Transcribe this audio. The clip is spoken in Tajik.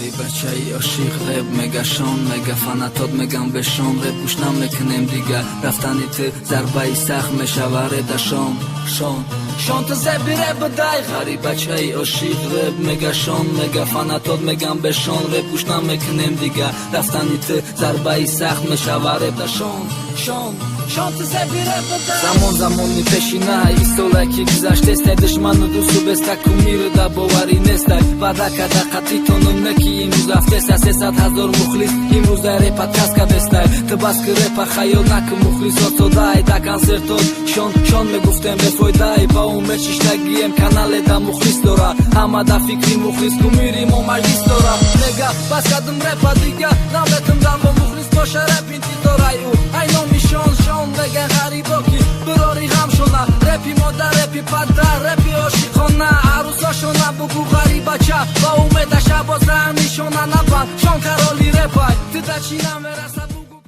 بچه‌ای عاشق رب مگشان مگه فناتات مگم بشان رب گوش نمیکنم دیگه رفتنی تو ضربه سخت میشوره دشان شان تو زبیره بدای غریب بچه‌ای عاشق رب مگشان مگه فناتات مگم بشان رب گوش نمیکنم دیگه رفتنی تو ضربه سخت میشوره دشان شان تو زبیره بدای زمانی پیشینه ایستوله که گذشته است دشمن و دوستو بسته میره در باوری نیست وعده کرده قطعی تونم نکی امروز رفته است 300,000 مخلص امروز در پادکست کردسته تو بس که رپ خیال نکن مخلصات ساده در کنسرتات شان میگفتم بفایده با اون چشتگیم کانال در مخلص داره همه در فکری مخلص کو میریم و مجلس داره نگه بس کردم رپ دیگه نمیتونم دم با مخلص باشه رپ اینتی داره او ای نامی شان بگن غریبا کی براری غم شونه رپی مادر رپی پدر رپی عاشقانه عروساشونه بگو غریب بچه با امید شب باز رمیشونه نبند شان کرالی رپای تو در چی نمیرسد